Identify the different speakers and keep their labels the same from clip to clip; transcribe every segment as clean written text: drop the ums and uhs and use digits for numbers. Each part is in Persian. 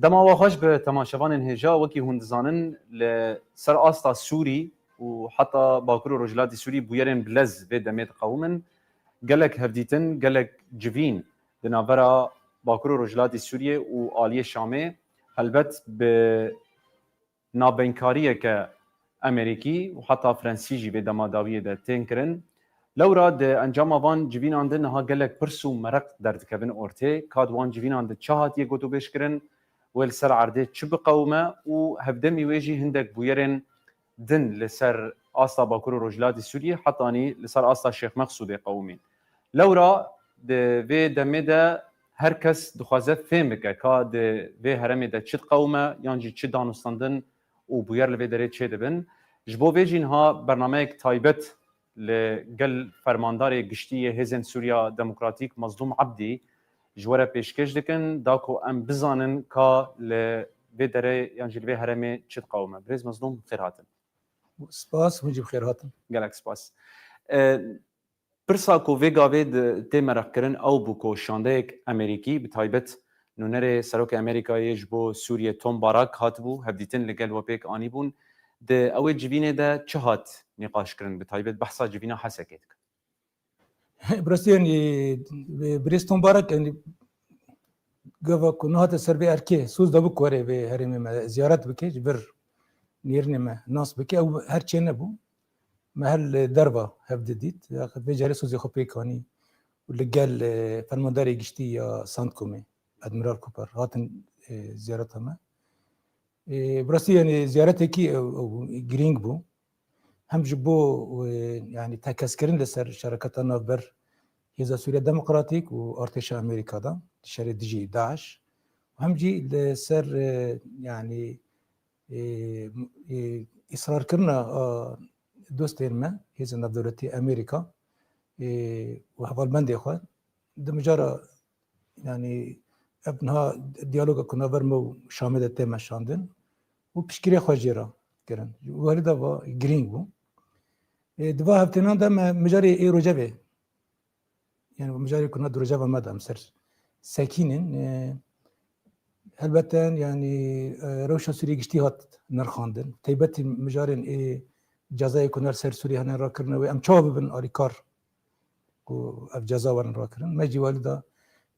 Speaker 1: دما واخش به تماشاوان هجا وکی هندزانن لسر آستا سوری و حتی باکر رجلات سوری بویرن بلز به دمید قومن گلک هفدیتن گلک جوین دنابرا باکر رجلات سوریه و آلیه شامه البته به نابینکاریه که امریکی و حتی فرانسیجی به دماداویه ده تنکرن لورا ده انجام وان جوین آنده نها گلک پرسو مرق درد کبن اورته کاد وان جوین آنده چهات یه گوتو بشکرن ویل سر عرده چه بقومه و هفدمی ویجی هندک بویرن دن لسر آستا باکر رجلات سوریه حتی آنی لسر آستا شیخ مقصود قومین لورا ده وی دمه ده هر کس دخوازه فهم بکه که ده وی هرمه ده چه قومه یعنی چه دانستاندن و بویر لوی داره چه دبن جبو ویجین ها برنامه یک تایبت لگل فرماندار گشتی هزن سوریا دموکراتیک مظلوم عبدی جواره پیشکش دکن داکو ام بزانن که لوی داره یعنی لوی هرمه چه قومه بریز مظلوم خیر هاتن
Speaker 2: سپاس مجيب خير هاتم
Speaker 1: گلک سپاس پرسا کو ویگا وید تی مرق کرن او بوکو شانده یک امریکی به تایبت نونر سروک امریکایی جبو سوریه توم باراک هات بو هفدیتن لگل و پیک آنی بون ده اوی جوینه ده چه هات نقاش کرن به تایبت بحثا جوینه حسکت
Speaker 2: براستی يعني بريستون بارك يعني قفا كنوهات السربي أركي سوز دابو كوري بهرمي ما زيارات بكي جبر نيرني ما ناس بكي أو هرچي نبو محل دربا هفدديت ياخد بيجاري سوزي خو بيكاني ولقال فرمانداري قشتي يا سانتكومي أدميرال كوبر هاتن زيارتها ما براسي يعني زيارتي أو جرينج بو هم جبو يعني تكسكرين لسر شركتنا بر هيزا سوريا ديمقراطيك وارتشا أمريكا دا شري دي جي داعش وهم جي لسر يعني إصرار كرنا دوستين ما هيزا نفدولتي أمريكا وهذا البند إخوان ده مجرى يعني ابنها ديالوجا كنا برمو شامل التيمة شاندن وبشكري خواجيرا كرن وهذا با جرينجو دوا هفتنان ده مجرى إيه رجبه يعني مجرى كنا درجة ما دام سر ساكنين البته يعني روشا سوري اجتهاد نرخاندن تيبت مجرى إيه جزای کنار سر سوری هنر را کردن و ام چاب بن آریکار کو اف جزا ورن را کردن مجی والدا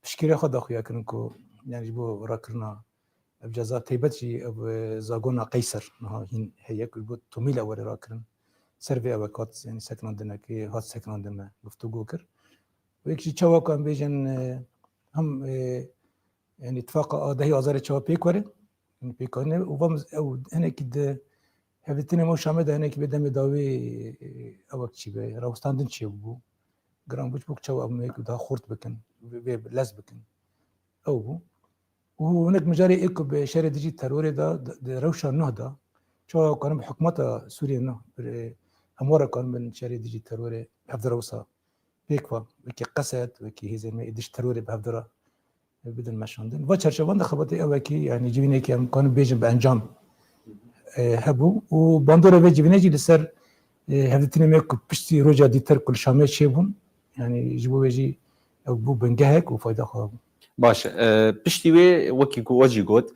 Speaker 2: بشکری خدا خویا کردن کو یعنی بو را کردن اف جزا تیبت جی اف زاگونا قیصر نه این هیک بو تومیل اول را کردن سر وی اوقات یعنی سکناندن که هات سکناندن گفتگو کرد و یکی چوا کام بیجن هم یعنی اتفاق دهی آذر چوا پیکوره پیکانه و او هنه که هفتنی ما شامه دهنه که بدم داوی اوک چی به راوستاندن چی بو گرام بوچ بوک چوا امیک ده خورد بکن و لز بکن او بو و هناك مجاري ايكو بشارع ديجي تروري دا روشا نهضة شو كان بحكومة سوريا نه امورا كان من شارع ديجي تروري بحفظ روسا بيكوا وكي قسد وكي هي زي ما يدش تروري بحفظ بدون مشاندن و چرچوان خبطي اوكي يعني جيبيني كي كان بيجن بانجام هبو و باندورا و جيبيني جي لسر هفتني ميكو بشتي روجا ديتر كل شامل شيبون يعني يجيبوا يجي او بو بنجهك وفايده خو
Speaker 1: باش پشتی وکی گوجی گوت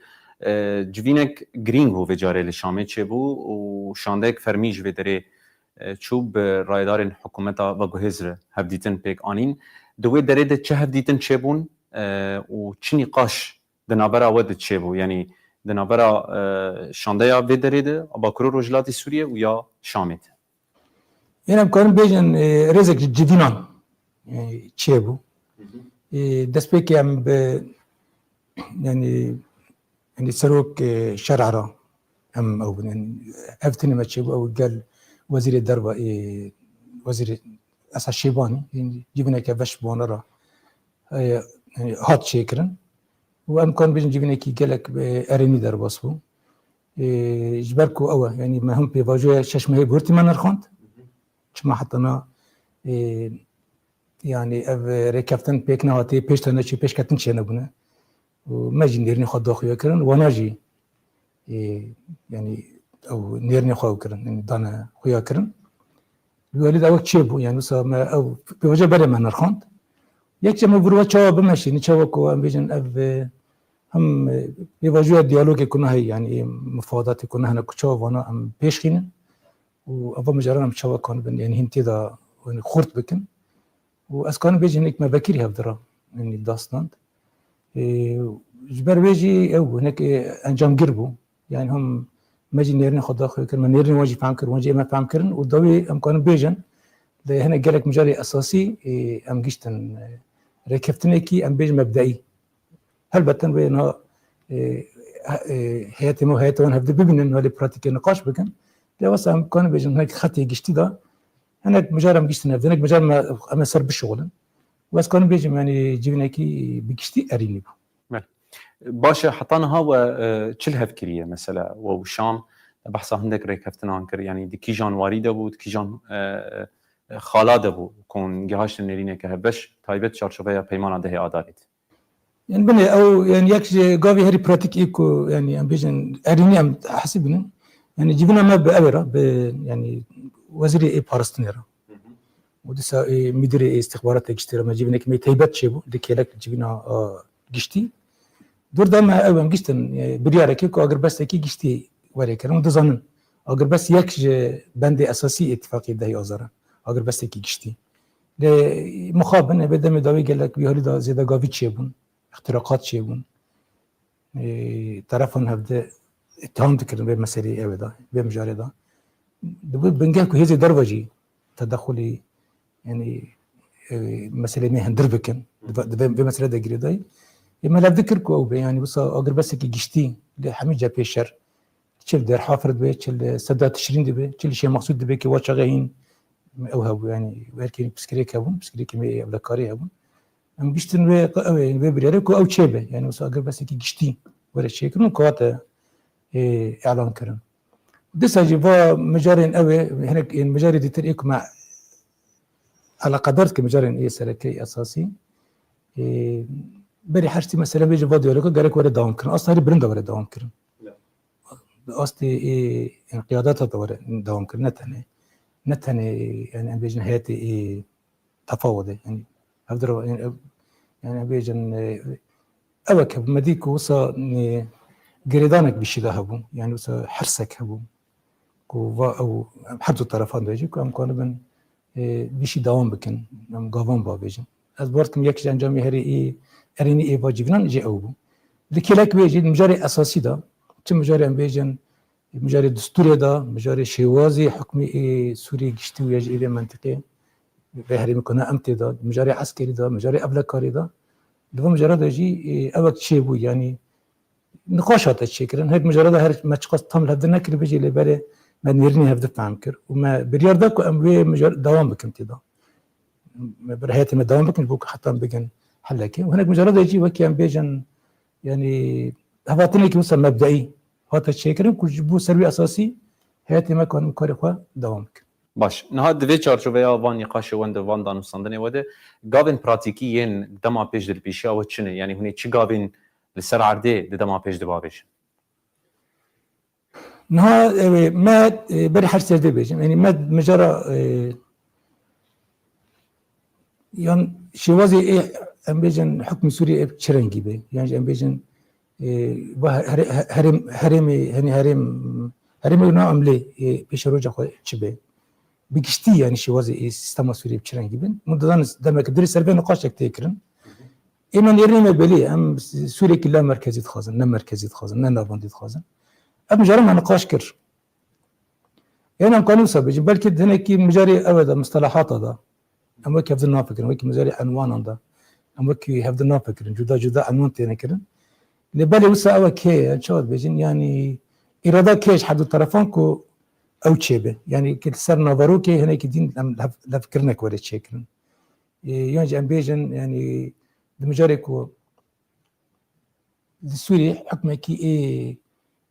Speaker 1: جوینک گرینگ هو وجاره لشامه چه بو و شاندک فرمیج و داره چوب رایدار حکومتا و گوهزر هفدیتن پیک آنین دوی داره ده چه هفدیتن چه بون و چه نقاش دنابرا ود چه بو یعنی دنابرا شانده یا و داره ده باکرو رجلاتی سوریه و یا شامت
Speaker 2: یعنی امکان بیجن رزق جدینان چه بو دست به که هم به یعنی سروک شرعرا هم او یعنی افتنی ما چه او قال وزیر الدربه وزیر اساس شیبانی یعنی جبنا که وش بونرا يعني هات شكرا وامكان بيجن جبنا كي قالك ارني درباس بو جبركو اوا يعني ما هم بيواجه شش ما هي بورتي ما نرخوند ما حطنا يعني ركفتن بيكنا هاتي بيشتنا شي بيشكتن شي نبنا وما جي نيرني خد داخل كرن وانا جي يعني او نيرني خو كرن يعني دانا خويا كرن الوالد او تشيبو يعني ما او بوجه بلا ما نرخوند يك جمع بروا تشوا بمشي نتشوا كو ام بيجن اف هم بيواجهوا ديالوج كنا هي يعني مفاوضات كنا هنا كتشوف وانا ام بيشخين وابا مجرنا متشوى كان بن يعني هنتي دا يعني خورت بكن واسكان بيجي هناك ما بكير هبدرا يعني داستاند جبر بيجي او هناك انجام قربوا يعني هم ماجي نيرني خد اخو كلمه نيرني واجي فهم كر واجي ما فهم كرن والضوي ام كانوا بيجن هنا قالك مجالي اساسي ام جشتن ركبتنيكي ام بيج مبدئي هل بتن بينها هياتي مو هياتي وانا هبدا ببن انه لي براتيك نقاش بكن لا وسا ام كانوا بيجن هناك خطي جشتي دا هناك مجال ام جشتن هناك مجال ما سر بالشغل بس كانوا بيجي يعني جيبناكي بجشتي اريني
Speaker 1: باشا حطانا هوا تشلها فكريه مثلا وشام بحث عندك ريكفتنا عنكر يعني دي كيجان واريده بود كيجان خالاده بود كون جهاش نرينه كهبش تايبت شارشوفيا بيمان ده اداريت
Speaker 2: يعني بني او يعني ياكش قاوي هري براتيك ايكو يعني ام بيجن اريني ام حسبنا يعني جبنا ما بأبرة يعني وزير اي بارستنيرا ودسا مدير استخبارات اجترا ما جبنا كمية تايبت شيبو ديك لك جبنا جشتي دور دام اوام جشتن بريارة كيكو اگر بس اكي جشتي وري كرم دزانن اگر بس يكش بندي اساسي اتفاقي دهي ازارا اگر بس اكي جشتي مخابن بدم داوي قال لك بيهولي دا زيدا قاوي تشيبون اختراقات شيبون طرفن هبدا اتهام تكرن بمسألة ابدا بمجال ده بنجاكو هذه دروجي تدخلي يعني مسألة ما هندربكن بمسألة ده جريداي ما لا ذكركو او يعني بس اقر بس كي جشتي لحمي جا بيشر تشل دير حافظ بي تشل سدات تشرين دبي تشل شيء مقصود دبي كي واش غاين او هو يعني ولكن بسكريك ابون بسكريك مي ابلكاري ابون ام جشتن يعني ببريركو او تشيبه يعني بس اقر بس كي جشتي ولا شيء كنو كواتا اعلان كرن دسا جيبا مجارين اوي هناك المجاري دي تريك مع على قدرت كمجارين ايه سلكي اساسي بري حاجتي مثلا بيجي فيديو لك قالك ورا داون كرن اصلا هي برندا ورا داون كرن لا اصلي ايه انقياداتها ورا داون كرن نتني يعني بيجي نهايتي ايه تفاوض يعني اقدر يعني بيجي اوك مديك وصا قريدانك بشي ذهبوا يعني وصا حرسك هبوا او حدو الطرفان بيجي ام كانوا بن بشي دوام بكن ام قافون با بيجي از بورتكم يكش انجامي هري ايه اريني ايه واجبنا جي اوبو لكيلك بيجي المجاري اساسي دا تم مجاري ام بيجن مجاري دستوري دا مجاري شوازي حكمي ايه سوري قشتي ويجي الى منطقه بهري مكنا امتي دا مجاري عسكري دا مجاري ابلكاري دا دو مجرد يجي اوك شيبو يعني نقاشات الشكرن هيك مجرد هر ما تشخص تمل هذا نكر بيجي اللي بالي ما نيرني هبدا فهمكر وما بريار داك ام مجرد دوام بكم تدا ما برهيتي ما دوام بكم بوك حتى بكن حلكي وهناك مجرد يجي وكي ام بيجن يعني هباتني كي وصل مبدئي هذا الشكرن كل جبو سروي اساسي هيتي ما كان مكرخوا دوامك
Speaker 1: باش نهاد فيتشار شوفيا وان نقاش وند وان دان صندني وده غافين براتيكيين دما بيج دل بيشا وتشنه يعني هني تشي غافين لسر عردي دما بيج دبابيش
Speaker 2: نها ما بري حاجه سردي بيج يعني ما مجرى يعني شوازي ايه ام بيجن حكم سوري تشرنجي بي يعني ام بيجن هرمي هني هرمي نوع لي بيشروج اخو تشبي بيكشتي يعني شوازي ايه سيستم سوري تشرنجي بن مدان دمك دري سربي نقاش تكرن اما يرمي بلي ام سوري كلها مركزي تخازن نا مركزي تخازن نا نافوندي تخازن ام جرى نقاش كر هنا كانوا سبب بلكي هنا كي مجاري ابدا مصطلحات هذا اما كيف ذا فكر وكي مجاري عنوان هذا اما كي هذا فكر جدا عنوان تاني كده اللي بالي وسا او كي ان شاء الله بيجين يعني اراده كيش حد الطرفانكو او تشيبه يعني كي صار نظروكي هنا كي دين لا فكرنا ولا تشيكن يعني بيجن يعني بمجاريكو السوري حكمه كي ايه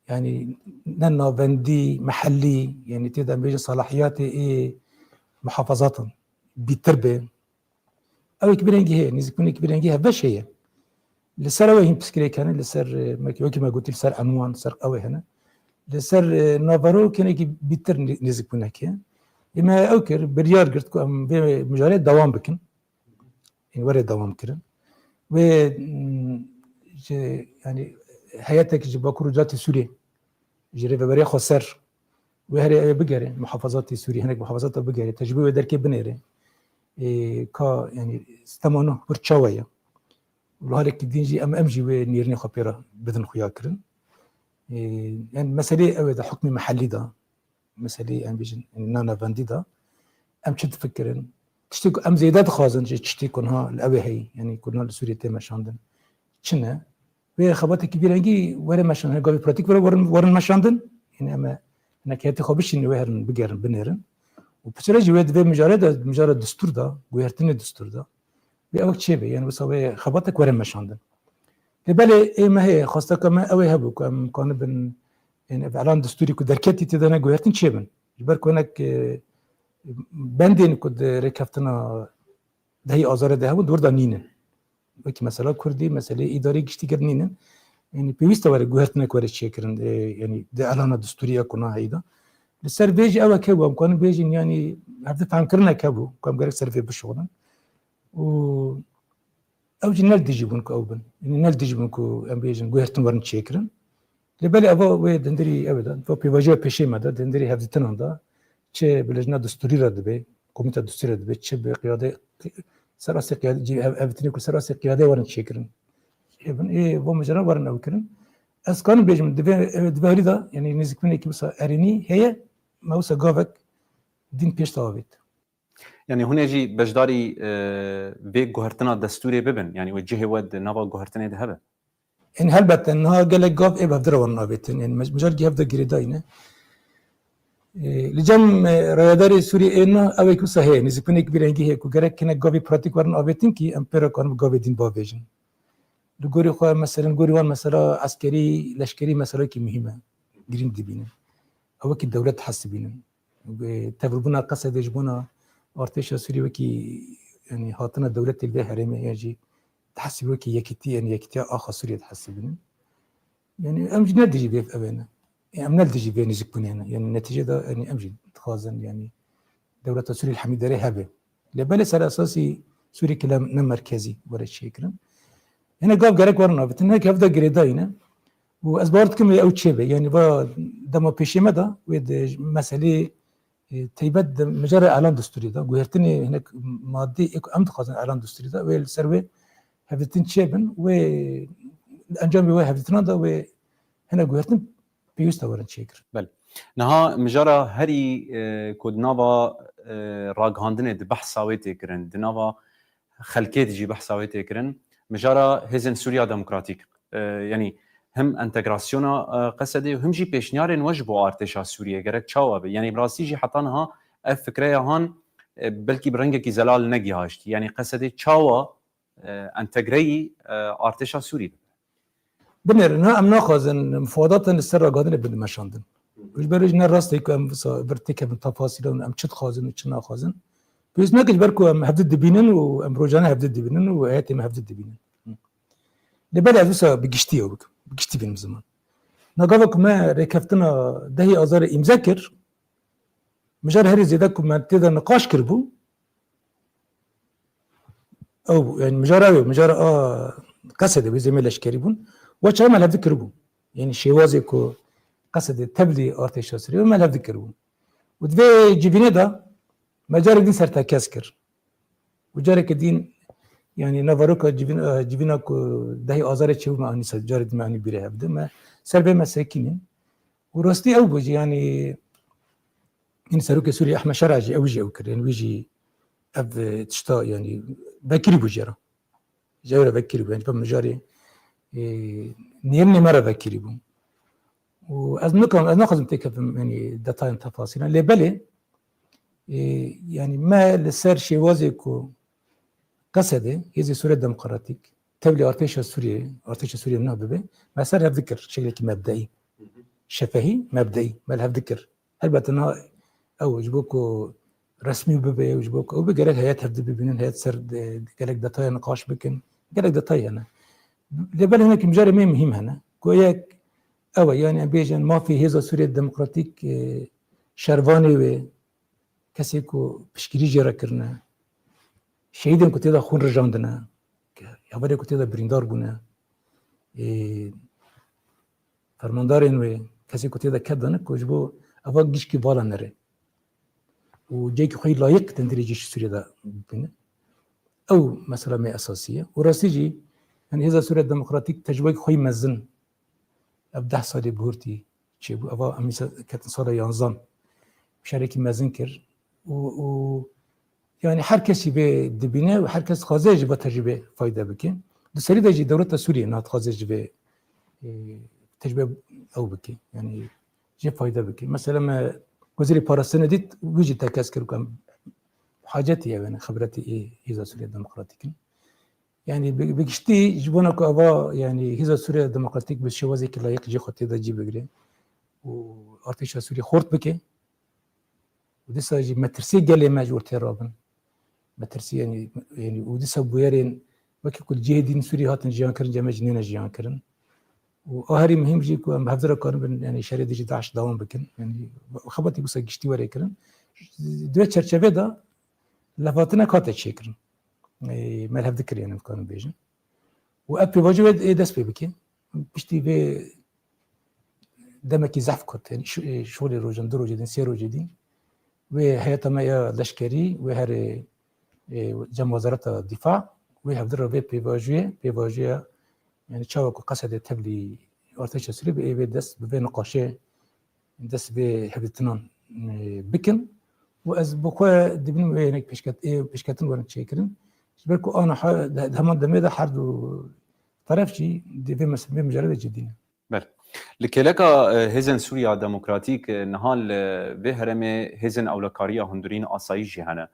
Speaker 2: يعني نانا بندي محلي يعني تقدر بيجي صلاحياتي ايه محافظات بالتربيه او كبيرنجي هي نزكوني كبيرنجي باش هي اللي صار وين بسكري كان اللي صار ما قلت صار عنوان صار قوي هنا اللي صار نافارو كان يجي بيتر نزكونا كان اما اوكر بريار قلت لكم بمجالات دوام بكن يعني ورا دوام كده و يعني هيئتك جباكو رجالات سوريا جري ببري خسر وهري بقري محافظات سوريا هناك محافظات بقري تجربه دركي بنيري كا يعني استمانه برشاويه ولهالك دينجي امجي ونيرني خبيره بدن خويا كرن يعني مسألة أو ده حكم محلي ده مسألة أم بيجن نانا فاندي ده أم شد فكرن تشتكو أم زيادات خازن تشتكونها الأوي هي يعني كنا لسوريا تما شاندن شنا وهي خبات كبيرة يجي ورا مشان هاي قابل براتيك ورا مشاندن يعني أما أنا كهتي خبش إنه وهرن بجرن بنيرن وبسرعة ويد في مجرد دستور ده ويرتني الدستور ده بأوقات شيء يعني بس هو خباتك ورا مشاندن لبالي إيه ما هي خاصة كمان أوي هبو كان بن يعني إعلان دستوري كدركتي تدانا جوهرتين شيبن جبرك هناك بندين كد ركفتنا ده هي آزار ده هو دور دانينن وكي مسألة كردي مسألة إداري جشتي كرنينن يعني بيوست وارد جوهرتنا كورش شكرن يعني ده إعلان دستوري كنا هيدا لسر بيجي أوي كابو كان بيجي يعني هذا فهم كرنا كابو كان جرك سرفي بالشغل و أو جنال ديجيبونكو أوبن يعني نال ديجيبونكو أم بيجن جوهرتن ورن شكرن لبالي أبا دندري أبدا فبيواجه بيشي ماذا دندري هذا هذا شيء بلجنة دستوري رد كوميتة دستوري رد شيء بقيادة سراسي قيادة جي أبتني كل سراسي قيادة ورن شكرن ابن إيه هو مجرد ورن أو كرن أسكان بيجم دباري ده يعني نزك مني كي بس أريني هي ما هو سجافك دين بيش توابيت
Speaker 1: يعني هنا يجي بجداري بيك جوهرتنا دستوري ببن يعني وجهي ود نبا جوهرتنا ذهبه
Speaker 2: إن هلبت إنها قال لك جاف إيه بفدر ورن أبيتن يعني مجرد جاف ده جريداينه لجم رياداري سوري إنه أوي كوسا هي نزك مني كبير إنجي هي كوجرك كنا جافي براتيك ورن أبيتن كي أمبيرا كانوا جافي دين بافيجن لجوري خوا مثلا جوري وان مثلا عسكري لشكري مثلا كي مهمة جرين دبينه أو كي الدولة تحسبينه تفربنا قصة يجبونا أرتيشا سوري وكي يعني هاتنا الدولة تلبيه حريمة يجي تحسب وكي يكتي يعني يكتي آخر سوريا تحسبين يعني أمجي نلدجي بيه في أبينا يعني نلدجي بيه نزكوني هنا يعني النتيجة ده يعني أمجي تخازن يعني دولة سوريا الحميد داري هبه لبالس على أساسي سوريا كلام مركزي ولا شيء كلام هنا قاب جارك ورنا بتنها كيف ده جريداينا وأسبارت كم أو تشيبه يعني با دم بيشي مدى ويد مسألة تيبد مجرد إعلان دستوري ده ويرتني هناك مادي أمد خازن إعلان دستوري ده والسروي هفتين شيبن وأنجام بوا هفتين ده وهنا جوهرتن بيوستا ورن شكر.
Speaker 1: بل نها مجرى هري كود نابا راجهاندنه بحث سويتي كرن دنابا خلكيت جي بحث سويتي كرن مجرى هزن سوريا ديمقراطيك يعني هم انتجراسيونا قصدي وهم جي بيشنيارن وجبوا ارتشا سوريا جرك تشاوب يعني براسي جي حطانها فكريا هون بلكي برنجك زلال نجي هاشت يعني قصدي تشاوا انتجري ارتشا سوري
Speaker 2: بنرنا ام ناخذ مفاوضات السر قادن بدنا مشاندن وش برجنا راستي كم برتك من تفاصيل ام تشد خازن وتشنا خازن بس ناقش بركو ام هبد دبينن وام روجانا هبد دبينن وهاتي ما هبد دبينن لبدا دوسا بقشتي بقشتي بين زمان نقابك ما ركفتنا دهي ازار مذاكر مجار هري زيدكم ما تقدر نقاش كربو او يعني مجار قصد بزميل اشكريبون وش ما لها ذكربون يعني شيوازيكو قصد تبلي ارتش سوري ما لها ذكربون ودفي جبينه ده مجار دين سرتا كاسكر وجارك الدين يعني نافاروكا جبيناكو دهي ازار تشو ما اني سجارد ما اني بيرها بده ما سلبي مساكين وراستي او بوجي يعني إن سروك سوري أحمد شرعي أوجي أوكر يعني ويجي أب تشتا يعني بكري بوجرا جاورة بكري يعني فمجاري نيرني مرة بكري بو وأذنكم تكف يعني داتاين تفاصيل اللي بالي يعني ما لسر شيء وازيكو قصده هذه سوريا ديمقراطيك تبلي أرتيشا سوريا منها ببي ما صار هذكر شيء مبدئي شفهي مبدئي ما لها ذكر هل بتنا أو جبوكو رسمي وببي وجبوكو أو بجرك هيات هبد ببينن هيات سر جرك دتاي نقاش بكن جرك دتاي أنا لبل هناك مجرد ما مهم هنا كوياك أو يعني بيجن ما في هذا سوريا الديمقراطيك شرفاني و كسيكو بشكري جرا كرنا شهيدن كنت هذا خون رجاندنا يا بدي كنت هذا بريندار بنا فرماندارین و کسی که تیدا کردن که جبو اول گیش کی بالا نره و جایی که خیلی لایق تندری جیش سوریه دا بینه او مثلا می اساسیه و راستی جی یعنی هزار سوریه دموکراتیک تجربه خیلی مزن اب 10 سالی بورتی چه بو اول امیسا کتن سال 11 شرکی مزن کرد و yani herkesi be dibine ve herkes xazeci be tecrübe fayda bike. Dışarı da devlet Suriye nat xazeci be tecrübe ev bike. Yani je fayda bike. Mesela me وزير parasını dit ويجي تكسكر كم حاجتي يعني خبرتي هذا سوريا الديمقراطيك. يعني بيجتي جبنا كأبا يعني هذا سوريا الديمقراطيك بالشوازي كلا يجي خطي ده جيب بجري وارتيش سوريا خورت بكي ودي ساجي مترسي قال لي ما جور ترابن مترسي يعني ودي سبويرين وكي كل جهدين سوريا هاتن جيان كرن جمع جنين جيان كرن وأهري مهم جيكو أم بحضر كارن يعني شريط ديجي داعش دوام بكن يعني خبطي بس جشتي ورا كرن دوت چرچوه دا لفاتنا كاتة شكرن ملهف ذكر يعني كانوا بيجن وأبي واجب دست بكي بشتي به دمكي زحف كت يعني شغل روجن درو جدين سيرو جدين وهيئة ما لشكري وهر جم وزارة الدفاع وهفدر به بيواجه يعني تشاوك قصد تبلي ارتش سوري به دست به نقاشه دست به هبتنان بكن واز بقوا دبن وينك بشكتن وانا تشيكرن بالكو انا همان دمه حرد طرف شي دي مسمى مجرد جديا
Speaker 1: بله لكلك هزن سوريا ديمقراطيك نهال بهرمه هزن اولکاریا هندرین آسایشی هنه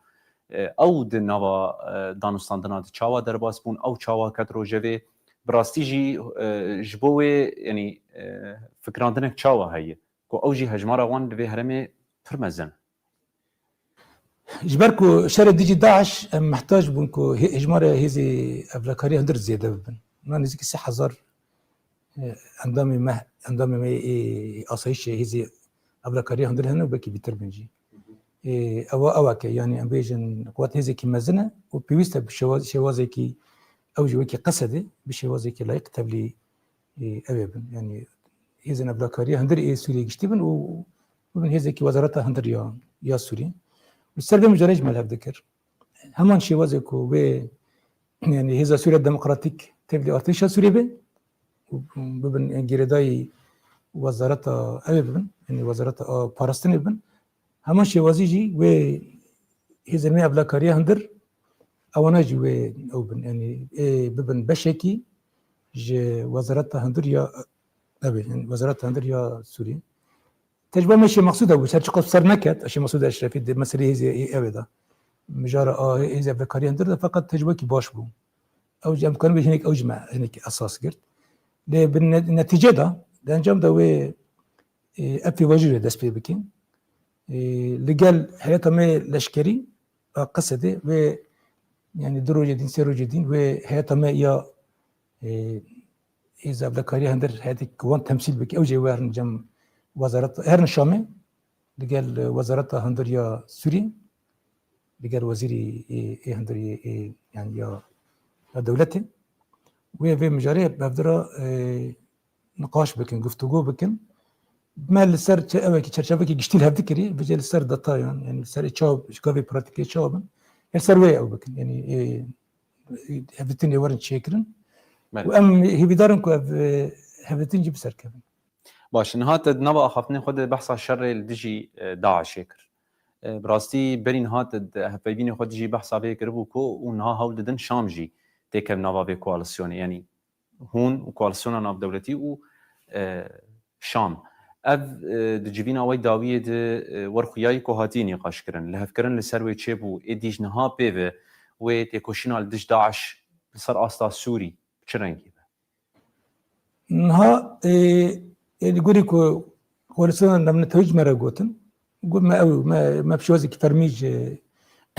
Speaker 1: او دنوا دانستاندنا چاوا درباس بون او چاوا کتروجوی براستیجی جبوه یعنی فکراندنک چاوا هي کو اوجي هجمارا وان بهرمه فرمزن
Speaker 2: جبركو شر ديجي داعش محتاج بنكو هجمارا هذه اولکاریا هندر زياده بن ما نزيك 6000 عندما ما آسایش هذه اولکاریا هندر هنو بکی بیتر بنجی او که يعني ام بيجن قوات هذه کی مزنه و بيوست بشوازي کی او جو کی قصده بشوازي کی لايق تبلي ابن يعني هذه اولکاریا هندر سوري گشتبن و من هذه کی وزارت هندر يا سوري والسرب مجرج ملهب ذكر همان شوازي کو و يعني هذا سوريا الديمقراطيك تبلي ارتش سوري به ببن انجرداي وزارت ابن يعني وزارت پاراستن ابن همان شوازي جي و هذا المي اولکاریا هندر اوانا جي و اوبن يعني ببن بشكي ج وزارت هندر يا ابن يعني وزارت هندر يا سوري تجربه ماشي مقصوده وسرچ قصر نكت اشي مقصود اشرفي مساله هذه ابدا مجرى هذا اولکاریا هندر فقط تجربه كي باش بو او جام كان هناك اوجمع هناك اساس قلت بالنتيجه ده انجام ده و ابي واجري دست بكين لقال حياته ما لشكري قصده و يعني درو جدين سيرو جدين وحياته ما يا اذا اولکاریا هندر هذيك كوان تمثيل بك او جوار جم وزارة هرن شامي لقال وزارة هندر يا سوري لقال وزيري هندر يعني يا دولته وفي مجاري بفدرا نقاش بكن گفتگو بكن ما لسر اوكي چرچوه کی گشتیل هفته کری بجل سر داتا يعني سر چاو شکاوی پراتیکی چاوبن سر وی او بكن يعني هفتين ورن شيكرن وام هي بدارن كو هفتين جيب سر كبن
Speaker 1: باش نهات نبا خافتني خود بحث الشر الدجي داعش شكر براستي برين هات هفبيني خود جي بحث به كربو كو ونها هول ددن شامجي تكم نبا به كواليسيون يعني هون وكواليسيون ناب دولتي و شام اف دجبينا وي داويه ورخياي كوهاتيني قاشكرن لهفكرن لسروي تشيبو اديج نها بيفه و تيكوشينا الدج داعش صار استا سوري تشرنكي
Speaker 2: نها اللي يقولك كواليسيون لما نتوج مره قوتن قول ما بشوازك فرميج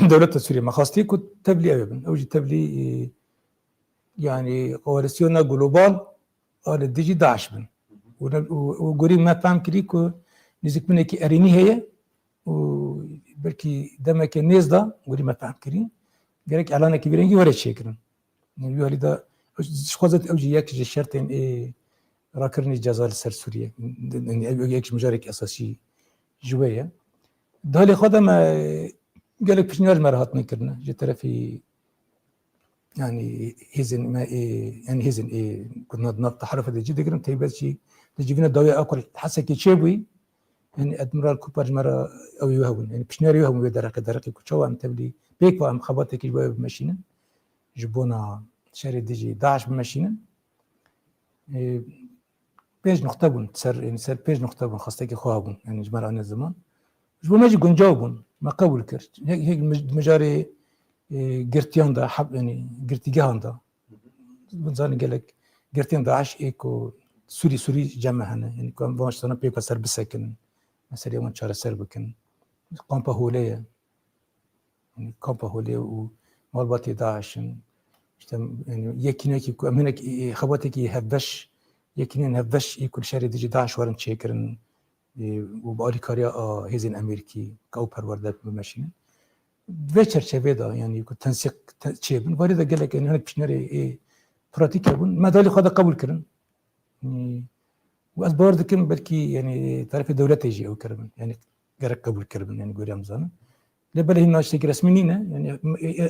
Speaker 2: دولة سوريا ما خاصتي كنت تبلي ابن اوجي تبلي يعني كواليسيون جلوبال على ديجي داعش بن وقولي ما فهم كريكو نزك منك اريني هي وبركي دمك الناس ده قولي ما فهم كرين قالك اعلانك كبيرين ورا شكرا يعني يقول ده خذت اوجي ياك شرطين ايه راكرني جزائر سر سوريا يعني ياك مجارك اساسي جويه دالي خدم قال لك بشنو المرات نكرنا جت في يعني هيزن ما إيه يعني هيزن إيه كنا نطلع حرف هذا جد قرن تيبات شيء تجيبنا الدواء أكل حاسة كشيبوي يعني أدمرال كوبر مرة أو يهون يعني بشنو يهون بدرك كشوا أم تبلي بيك وأم خبطك جوا بمشينا جبونا شاري ديجي 11 بمشينا إيه بيج نختبون سر يعني سر بيج نختبون خاصة كي خوابون يعني جمال عن الزمان جبونا ما يجي جاوبون ما قبول كرت هيك مجاري قرتيان دا حب يعني قرتيجان دا بنزاني قال لك قرتيان دا عاش إيكو سوري جمع هنا يعني كان باش أنا بيكو سر بسكن مثلا يوم شهر سر بكن قامبا هولية يعني قامبا هولية ومالباتي داعش يعني يكينك منك خباتك يهبش يكينين هبش يكون شهر ديجي داعش ورن شاكرن وبقالي كاريا هيزن أمريكي كأوبر وردات بمشين بچر چویدا يعني كنت تنسيق تشيبن وارد قال لك ان هناك بشنري ايه براتيك يبون ما دالي خذ قبول كرن يعني واسبورد كم بلكي يعني تعرف الدوله تيجي او كربن يعني قرق قبول كربن يعني قول يمزان لبل هنا شيء رسمينا يعني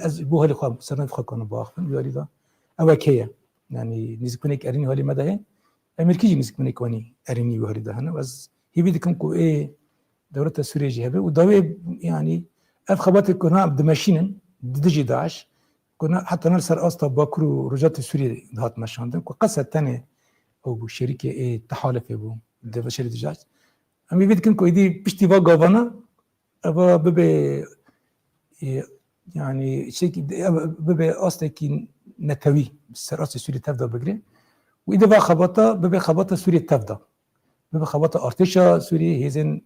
Speaker 2: ابوها اللي خام سنه فخكون باخن يريدا اوكيه يعني نزكونيك اريني هولي مدى هي امريكي نزكونيك وني اريني يريدا هنا بس هي بدكم كو ايه دوله سوريا جهبه ودوي يعني أفخبات كنا بدمشينن دجي داعش كنا حتى نرسل أسطى باكرو رجات سوريا دهات مشاندن وقصة تانية أو شركة إيه تحالف أبو دفشل دجاج أمي بيت كنكو إدي بشتي فاقافنا أبا ببي يعني شيء ببي أسطى كي نتوي بالسراسة سوريا تفضل بقري وإذا فخبطة ببي خبطة سوريا تفضل ببي خبطة أرتشا سوريا هيزن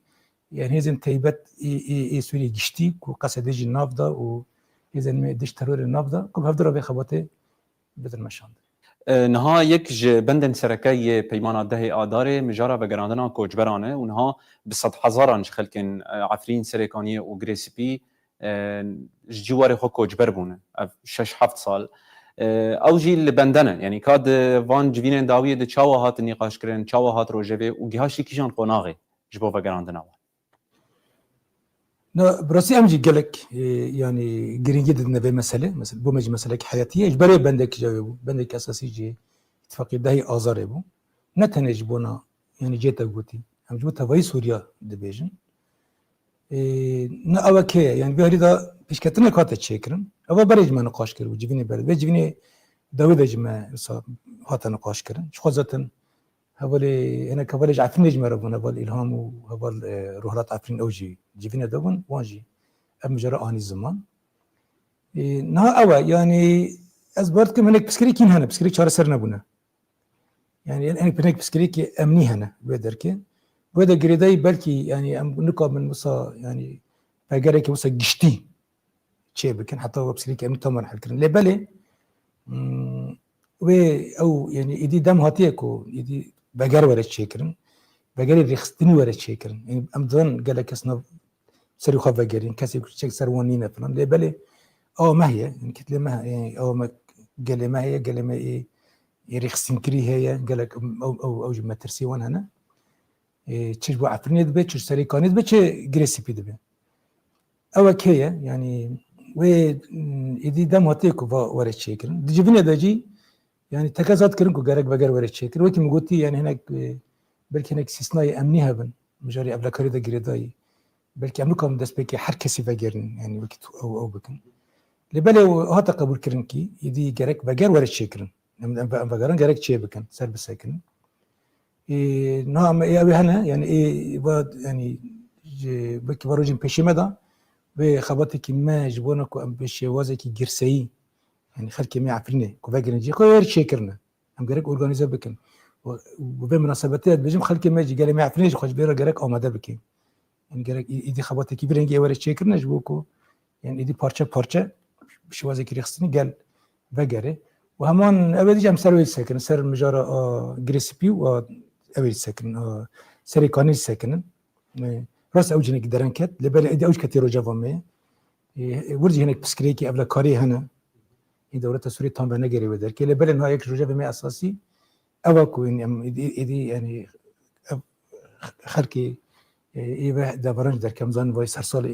Speaker 2: يعني هيزن تيبت إيه سوريا جشتي وقصة ديجي النافضة وهيزن ما ديش ترور النافضة كم هفدرا بخبطة بدل مشاند
Speaker 1: نها یک بندن سرکای پیمان دهی آداره مجارا و گراندنا کوچبرانه و نها به صد هزاران خلکن عفرین سرکانی و گریسپی جوار خو کوچبر بونه 6-7 سال اوجی لبندنه یعنی کاد وان جوینن داویه ده چاوا هات نقاش کرن چاوا هات روجوی و گهاشی کیشان قناغه جبو و گراندنا
Speaker 2: لا براسي امجي قالك يعني قرين جدا نبي مسألة مثلا بو مجي مسألة حياتية اجباري بندك جاوبو بندك اساسي جي اتفاقي دهي ازار يبو نتن جبونا يعني جيتا قوتي هم جبوتا وي سوريا دبيجن نا اوكي يعني بهريدا بيشكتنا كاتا تشيكرن او بريج ما نقاش كرو جيفيني برد جيفيني داوود جما هاتا نقاش كرن شخو زاتن هبالي انا كبالج عفرين نجم ربنا هبال الهام وهبال روحات عفرين اوجي جيفينا دبن وانجي ام جرا اني الزمان نا اوا يعني ازبرتكم هناك بسكريكين هنا بسكريك شهر سرنا بنا يعني انا بنك بسكريك امني هنا بدرك بدا جريداي بلكي يعني نقاب من مصا يعني باجرك مصا جشتي شيء كان حتى بسكريك امني تمر حكرن لبالي و او يعني يدي دم هاتيكو يدي بقر ولا تشيكرن بقر ريخستني ولا تشيكرن يعني امضان قال لك اسنا سري خاف بقرين كاسي تشيك سروانينا فلان لي بالي ما هي يعني كنت لما يعني ما قال لي ما هي قال لي ما ايه ريخستن كري هي قال لك او جما ترسي وان هنا تشبو عفرني دبي تش سري كانت بتش جريسيبي دبي او كيه يعني و يدي دم هاتيكو ولا تشيكرن دجبنا دجي يعني تكازات كرنكو قارك بقر ورد شكل وكي مقولتي يعني هناك بلكي هناك استثنائي امني هبن مجاري قبل كريدا جريداي بلكي املكم داس بكي حركسي فقرن يعني وقت او بكن لبالي هاتا قبول كرنكي يدي قارك بقر ورد شكل بقرن قارك شي بكن سر بساكن نعم يا هنا يعني يعني بكي بروجين بشيمدا بخبطك ما جبونكو ام بشي وازكي جرسي يعني خلك ما عفرني كوفاجر نجي غير شيكرنا هم جرك اورجانيزر بكن وبمناسبات بيجم خلك ما يجي قال ما عفرنيش خوش بيرا جرك او ما دبكي يعني جرك يدي خبطه كي برنجي ورا شيكرنا جبوكو يعني يدي بارشا شو ذاك رخصني قال فاجر وهمان ابدي جام سروي ساكن سر مجاره جريسبي و ابدي ساكن سريكاني ساكن راس اوجنك درنكت لبل ادي اوج كثير جافامي ورجي هناك بسكريكي قبل كاري هنا این دولت سوری تام بنگری و در که لبل نها یک روجه به اساسی اوا کو این ایدی یعنی خلکی ایوه دبرنج در کمزان وای سرسال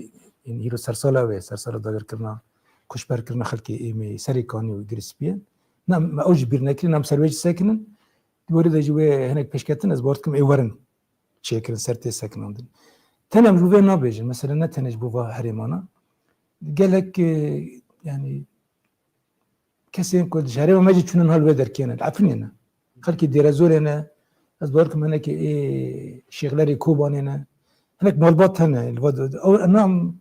Speaker 2: این هیرو سرسال و سرسال داگر کرنا کشبر کرنا خلکی ایمی سری کانی و گریسپیه نم اوج بیر نکری نم سرویج سکنن دوری دجوه هنک پیشکتن از بارد کم ایورن چیکرن سرتی سکنندن تنم روی نبیجن مثلا نه تنج بوا هریمانا گلک یعنی کسی این کد شهری و ماجی چونن حال بدر کینه عفنی نه خلکی دیرزوری نه از بارد کم هنک شغلری کوبانی نه هنک مالبات هنه او نام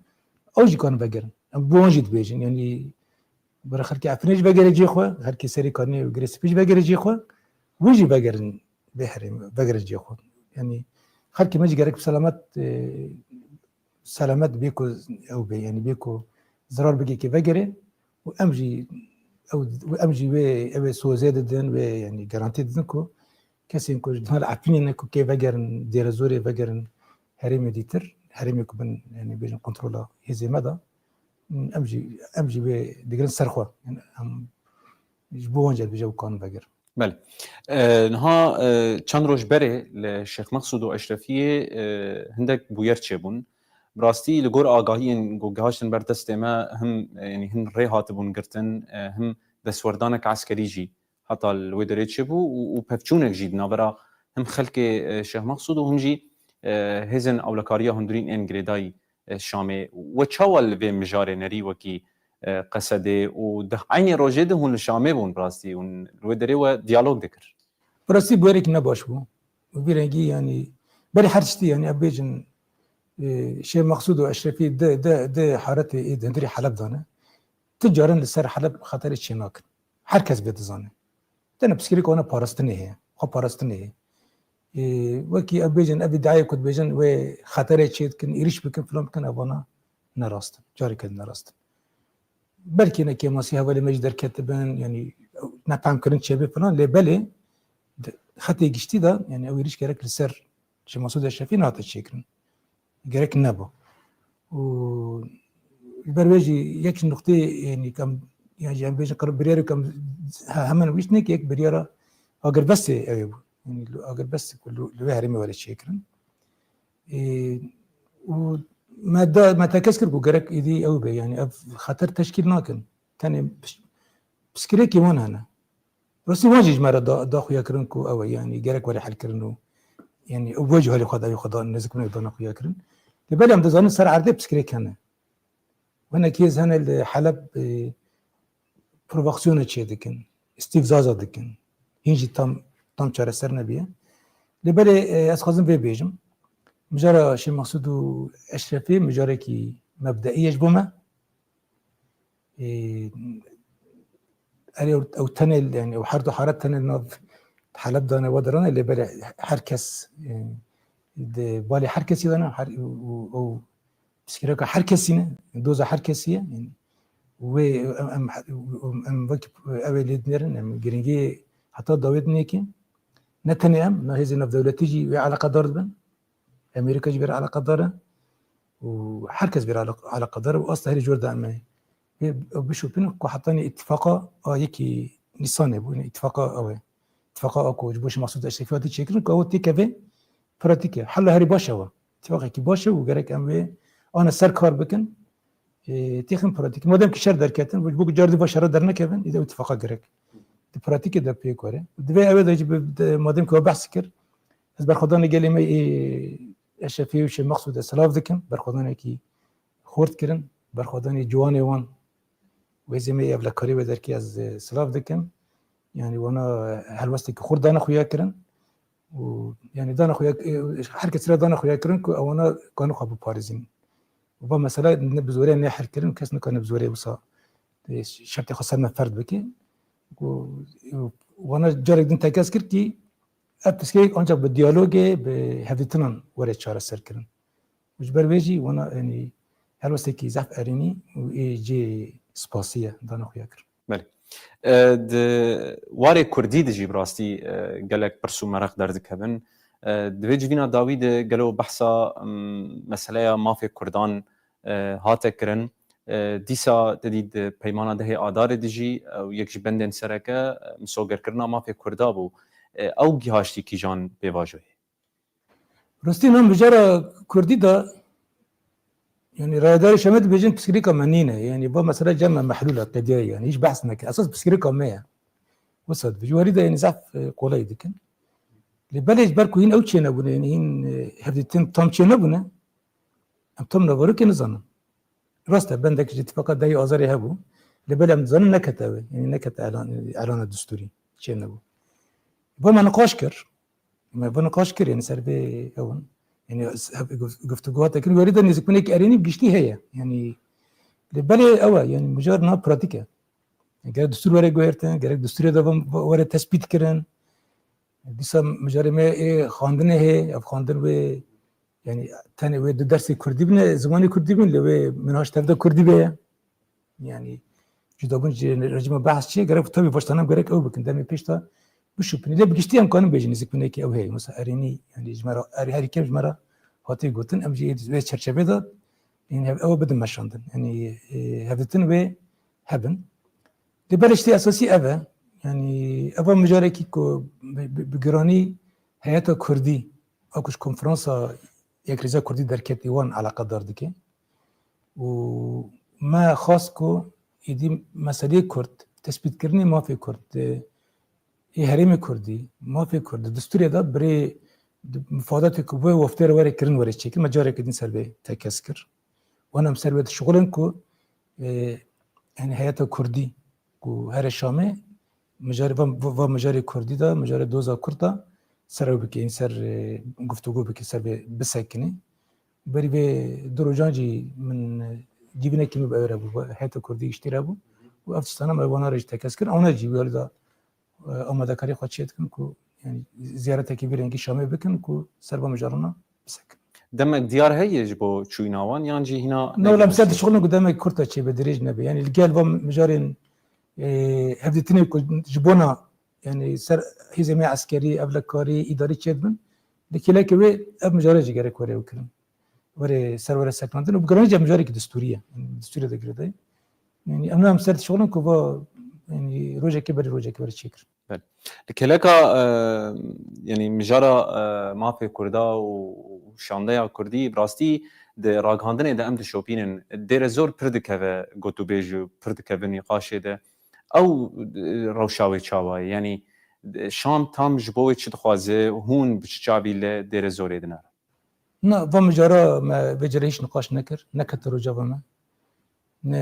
Speaker 2: اوجی کان بگرن بوانجید بیجن یعنی برای خلکی عفنیش بگیره جی خو خلکی سری کانی و گریسپیش بگیره جی خو ویجی بگیرن بهریم بگیره جی خو یعنی خلکی ماجی گرک سلامت بیکو او بی یعنی بیکو ضرر بگی که بگیره و امجی و سوزه دادن و یعنی گارانتی دادن کو کسی این کو جنال عفنی نکو که بگیرن دیرزوری بگیرن هریم دیتر هریم کو بن یعنی بیشن کنترل هزیمه دا امجی و دیگران سرخوا یعنی هم جبوانجل بجو کان بگیر.
Speaker 1: بله نها چند روز بره لشیخ مقصود و اشرفیه هندک بویر چه بون براستی لگور آگاهی گوگهاشتن بر دست ما هم یعنی هن ریحات بون گرتن هم دستوردانک عسکری جی حتی الویدره چه بو و پفچونک جید نابرا هم خلق شیخ مقصود و هم جی هزن اولکاریا هندرین انگریدای شامه و چاول به مجاره نری وکی قصده و ده عین روزه ده هون شامه بون براستی اون الویدره و دیالوگ دکر
Speaker 2: براستی بویرک نباش بو و بیرنگی یعنی بری هرچتی یعنی ابیجن شيء مقصود واشرفي ده حارتي ايد هندري حلب دانه تجارن لسر حلب خطر چناك هركز بيتزانه تنا بسكري كونه پاراستنه هي خو پاراستنه هي وكي ابيجن ابي دعايه كنت بيجن و خطر چيت كن يريش بكن فلان كن ابانا نراست جاري كن نراست بلكي نكي ماسي هولي مجدر كتبن يعني نفهم كرن شبه فلان لبلي خطي گشتي دا يعني او يريش كرك لسر شيء مقصود اشرفي نات چيكرن gerek نبو و البرواجي يك نقطة يعني كم يعني جنب بيجي قرب بريارة كم همن ويش نك يك بريارة أجر بس أيوه يعني أجر بس كله لوهرمي ولا شيء كرن وما تكسر بجرك إيدي أو بي يعني خطر تشكيل ناكن تاني بسكري كمان هنا بس واجد مرة داخل يكرنكو أو يعني جرك ولا حل كرنو يعني وجهه اللي خدا يخدا نزك من يدنا خويا كرن لبالهم دزان سر عرض بسكري كان وانا كيز هنا الحلب بروفاكسيون تشي دكن استفزاز دكن هيجي تام چاره سر نبيه لبالي اسخازم في بيجم مجرى شي مقصود اشرفي مجرى كي مبدئيا جبومه او تنل يعني او حرد حارت تنل حلب دانه ودرانه اللي بالي حركس بالي حركسي دانه او بسكرك حركسينه دوزه حركسيه يعني و ام وقت اول دنرن ام جرينجي حتى داوود نيكي نتنيام ما هي دولتي جي على قدر بن امريكا جبر على قدر وحركس بير على قدر واصلا هي جوردا ما بشوفين كو حطاني اتفاقه يكي نيسان بو اتفاقه او اتفاقا اكو جبوش مقصود اشرفيات تشكل كو تيكافي براتيكي حل هري باشا اتفاقي كي باشا وغيرك ام انا سر كار بكن تيخن براتيكي مادام كي شر دركاتن بوك جاردي باشا درنا كيفن اذا اتفاقا غيرك براتيكي دا بيكوري دبي اوي مادام كو بحث كر از برخدان قال لي اشرفي وش مقصود سلاف دكن برخدان كي خورت كرن برخدان جواني وان وزمي يبلا كاري بدركي از سلاف دكن يعني وانا هالوستك خور دانا خويا كرن ويعني دانا خويا حركه سرا دانا خويا كرن او انا كانوا خبو باريزين وبا مثلا نبزوري نحر كرن كاس كان نبزوري بصا شرط خاصنا فرد بكي وانا جارك دين تاكاس كرتي ابسكي انجا بالديالوج بهفتنان ورا تشار سر كرن وجبر بيجي وانا يعني هالوستك زعف اريني ويجي سباسيه دانا خويا كرن
Speaker 1: بله واره کردی دجی براستی گلک برسو مرق درد کبن دویج وینا داوید گلو بحثا مسئله مافی کردان هات کرن دیسا تدید پیمانه ده آدار دیجی و یک بندن سرکه مسوگر کرنا ما فی کردا بو او گیهاشتی کی جان بواجه
Speaker 2: راستی نام بجارا کردی دا يعني رادار شمت بيجين بسكريكا منينة يعني با مسألة جمع محلولة قضية يعني ايش بحث نك اساس بسكريكا مية وصد بجواري دا يعني زعف قولاي دكن لبلج بركو هين اوتشي نبونا يعني هين هفدتين تامشي نبونا ام تام نبارو كي نظن راستا بندك جيت فقط داي ازاري هبو لبلج ام نظن نكتاوي يعني نكت اعلان الدستوري شي نبو با ما نقاش كر ما بنقاش كر يعني سربي اون يعني گفتگوهات لكن وارد ان يكون هيك اريني بجشتي هي يعني لبالي اوا يعني مجرد انها براتيكا يعني دستور ورا غيرتن غير دستور ده ورا تثبيت كرن بس مجرد ما ايه خواندنه هي اف خواندن و يعني ثاني و درس كردي بن زماني كردي بن لو منهاش تبدا كردي بيه يعني جدا بنج رجم بحث شيء غير طبي باشتنم غير او بكن دمي بيشتا بشو بني ليه بجشتي ام كانوا بيجي نزك بنيكي او هي مثلا اريني يعني جمره اري هاري كيف جمره هاتي قلتن ام جي وي تشرشبه ده يعني او بدن مشاندن يعني هفتن وي هبن لبلشتي اساسي ابا يعني ابا مجاركي كو بجراني هيئه كردي اكوش كونفرنسا يكريزا كردي دركت ايوان على قدر دكي وما خاصكو يدي مسألة كرد تثبيت كرني ما في كرد هرم كردي ما في كرد دستوري ده بري مفادات كوبي وفتر ورا كرن ورا شكل مجاري كدين سلبي تكسكر وانا مسلوي شغلن كو يعني هيئه كردي كو هر شامه مجاري و مجاري كردي ده مجاري دوزا كردا سر بكي سر گفتگو بكي سر بسكني بري به دروجانجي من جيبنا كيمو بأورابو هيئه كردي اشترابو وافستانا ما وانا رج تكسكر اونا جيبي ولدا آماده کاری خود شد کن که یعنی زیارت کی بیرنگی شامه بکن که سربا مجارنا بسکن.
Speaker 1: دمك ديار هيج بو چويناوان يانجي هنا
Speaker 2: نولا مسد شغلنا قدامي كرتا شيء بدريج نبي يعني الجال بام مجارين هفدتني جبونا يعني سر هي زي ما عسكري قبل كاري إداري شدمن لكن لكن اب مجاري جيري كوري وكلم وري سر ورا سكنتن وبقرن جا مجاري دستوريه دستوريه ده كده يعني انا مسد شغلنا كوا يعني روجا كبر شكر
Speaker 1: لكلكا يعني مجرى ما في كردا وشانديا كردي براستي ده راغاندن ده امد شوبينن دير زور پردكه گوتو بيجو پردكه نقاش ده او روشاوي چاوي يعني شام تام جبوي چ خوازه هون بچابي له دير زور دنا
Speaker 2: نا با مجرى ما بجريش نقاش نكت روجا ما ن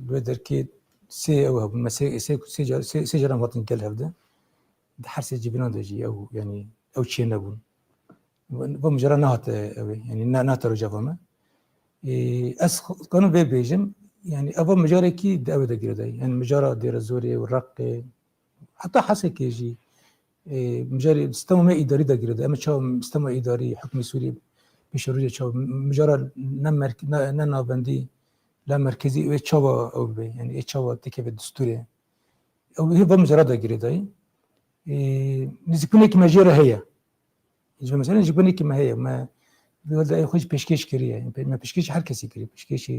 Speaker 2: لو دركي سي او ما سي جرام وطن كل هبده حرس جبنا دجي او يعني او شيء نبون بمجرى نهت يعني نهت رجفما اس كانوا بيجم يعني ابو مجرى كي داو دغري يعني مجرى دير زوري والرق حتى حسك يجي مجرى استمع اداري دغري اما شو استمع اداري حكم سوري بشروج شو مجرى ننا بندي لا مركزي وتشوا او يعني تشوا تكيف الدستوري او هي بمجرى دغري نزكوني كما جيره هي مثلا نزكوني كما هي ما بيقول اي خوش بيشكيش كريه ما بيشكيش هر كسي كريه بيشكيش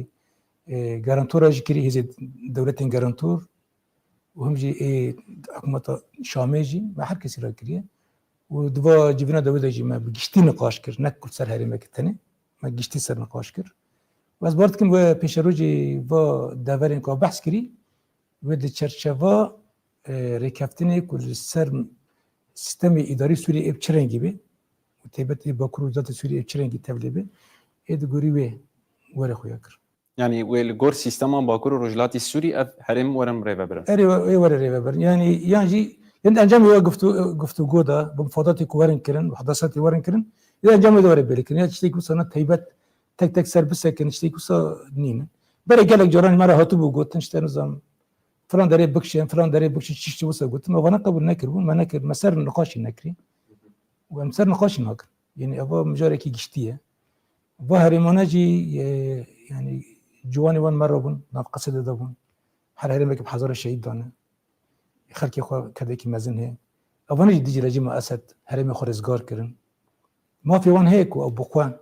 Speaker 2: غارانتور جكري هي دولتين غارانتور وهم جي حكومه شامجي ما هر كسي را كريه ودوا جبنا دوله جي ما بيشتي نقاش كر نكل سر هري مكتني ما بيشتي سر نقاش كر بس برد كم و بيشروجي و داورين کو بحث كري ود چرچوا رکفتنی کل سر سیستم اداری سوریه ابچرن gibi و تبت باکروزات سوریه ابچرن gibi تبلیبه اد گوریوه وره خویاکر
Speaker 1: يعني والجور سيستم باكور رجلاتي السوري حرم ورم ريفبر
Speaker 2: اري ورا ريفبر يعني انجام قفتو جودا بمفاضات كورن كرن وحداثات ورن كرن اذا انجام دور بالك يعني تشتي كوسا تيبت تك سر بس كن تشتي كوسا نين بري قالك جوران مره هاتو بو تنشتن نظام فلان داري بكشين فلان داري بكشين تشتي وسا قلت ما وانا قبل نكر ما نكر مسار النقاش نكري ومسار نقاش نكر يعني ابا مجاركي قشتيه ظهري مناجي يعني جواني وان مره بون نقصد دبون حال هرمك بحضر الشهيد دانا خلكي خو كداكي مازن هي اباني ديجي رجيم اسد هرمي خرزگار كرن ما في وان هيك او بخوان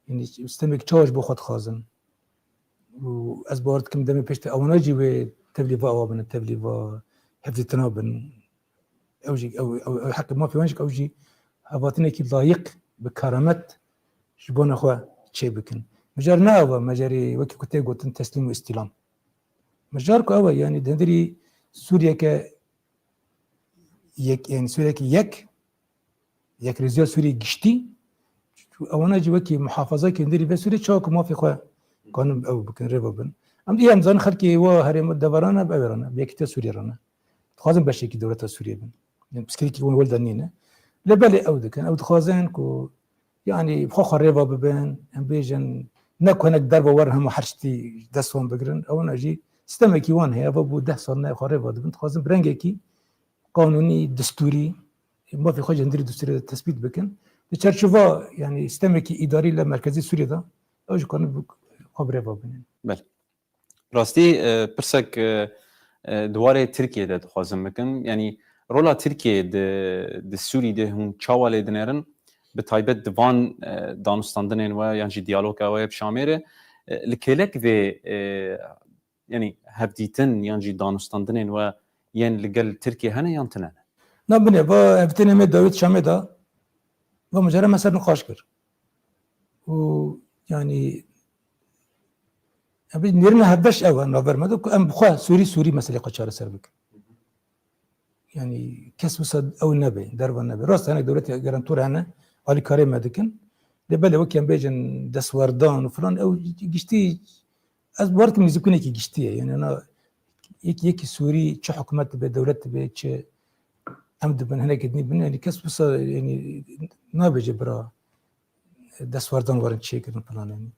Speaker 2: يعني استمك تشوج بخوت خازن وأز بارد كم دمي بيشت أو ناجي وتبليفا أو من التبليفا حفظ تنابن أوجي أو حق ما في وانشك أوجي أباطني كي ضايق بكرامات شبون أخوا شيء بكن مجارنا أو مجاري وكي كنت قلت تسليم واستلام مجارك أو يعني دندري سوريا ك يك يعني سوريا كي يك رجال سوري قشتي أو ناجي وكي محافظة كندري بس سوريا شاك ما في خوا كانوا أو بكن ربابن أم دي هم زان خلكي وهرم الدبرانا بأبرانا بيكتا سوريا رانا تخازن بشي كي دولة سوريا بن يعني بسكريكي يكون ولد النينة لبالي أو دكان أو تخازن كو يعني بخو ربا ببن أم بيجن نكو هناك دربة ورهم وحرشتي دسوان بقرن أو ناجي استمكي وان هي أبو ده صرنا خريبة بن تخازن برنجكي قانوني دستوري ما في خارج ندير دستوري تثبيت بكن تشرشوفا يعني استمكي إداري لمركزي سوريا ده أو جو كان خبرة بابن
Speaker 1: بله راستي برسك دواره ترکیه ده خوازم بکن یعنی رولا ترکیه ده سوری ده هم چاواله دنرن به تایبت دوان دانستاندنین و یعنی دیالوگ و بشامره لکلک و یعنی هفدیتن یعنی دانستاندنین و یعنی لگل ترکیه هنه یان تنن
Speaker 2: نبني با هفتين مي داوود شامي دا ومجرد مثلا نقاش كر ويعني أبي نيرنا هبش أول نوفر ما دوك أم بخوا سوري مثلا قشار سربك يعني كسب صد أو النبي درب النبي راست أنا دولتي جرانتور أنا على كريم ما دكن لبلا وكيان بيجن دس وردان وفلان أو جشتي أزبارت من زكوني كي جشتي يعني أنا يك سوري شو حكومات بدولت بيتش أمد بن هناك دني بن يعني كسب صد يعني نبي جبرا دس وردان ورن شيء كده فلان يعني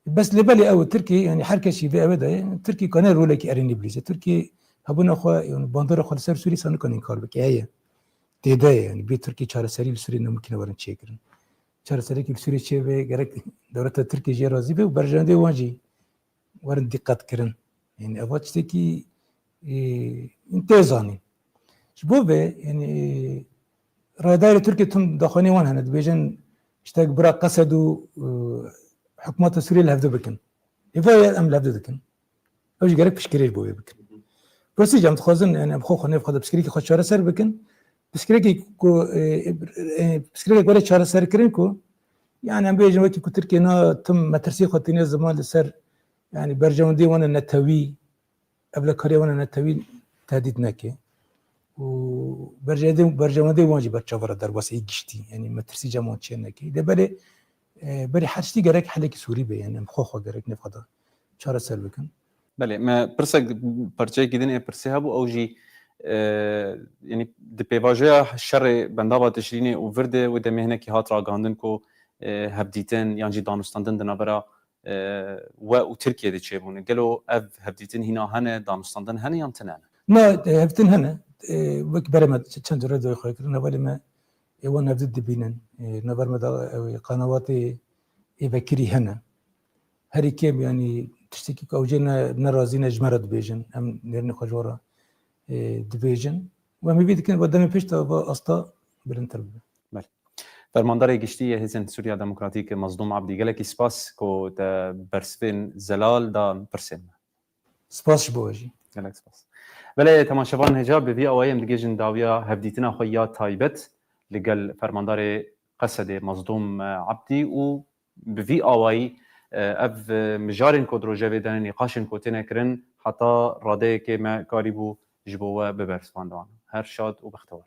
Speaker 2: بس لبالي أو تركي يعني حركة شيء في أبدا يعني تركي كان رولك أريني بليزة تركي هبنا أخوة يعني باندر أخوة سر سوري سانو كان إنكار بك هي تداية يعني بيت تركي شهر سري لسوري نمكن ورن شيء كده شهر سري كل سوري شيء بجرك دولة تركي جي رازي به وبرجان دي واجي ورن دقات كرن يعني أبغى تشتكي انتظاني شبوبه يعني رادار تركي تم دخاني وان هند بيجن اشتاق برا قصدوا حكومات سوريا لهفدو بكن يفا ام لهفدو بكن اوش جارك بشكريش بوي بكن بس جام تخوزن يعني بخو خنيف خد بسكريكي خد شهر سر بكن بسكريكي كو بسكريكي ولا شهر سر كرينكو يعني ام بيجن وقت تركي نا تم مترسي خدتني زمان لسر يعني برجون دي وانا نتوي قبل كوريا وانا نتوي تهديد نكي وبرجون دي واجي بتشافر در واسي گشتي يعني مترسي جامون چنكي ده بالي بري حاجتي جرك حلك سوري به يعني مخوخه جرك نفقده چهار سر بكن
Speaker 1: بله ما برسك برچه كيدن برسي هبو او جي يعني د بيواجه الشر بندابا تشريني وفرده وده مهنه كي هات راغاندن كو هبديتن يعني دانستاندن دنابرا و تركيا دي تشيبون قالوا اف هبديتن هنا هنا دانستاندن هنا ينتنان
Speaker 2: ما هبتن هنا وك برما چند رد خويكرنا ولی ما يوان هبدت دبينن نبر مدا قنوات يفكري هنا هري كيم يعني تشتكي كوجينا نرازي نجمرد بيجن ام نرن خجورا ديفيجن وما بيد كان قدام بيشتا استا برنتر
Speaker 1: بله فرماندار گشتی هزن سوریا دموکراتیک مظلوم عبدی گلکی سپاس کو تا برسفین زلال دا پرسن
Speaker 2: سپاس بوجي
Speaker 1: گلک سپاس بله تماشاوان هجاب به وی اوایم دیگه جن داویا هفدیتنا خویا تایبت لگل فرماندار قصد مظلوم عبدی و به وی اوای اف مجارن کدرو جویدن نقاشن کوتنه کرن حتی راده که ما کاریبو جبوه ببرسواندان هر شاد و بختور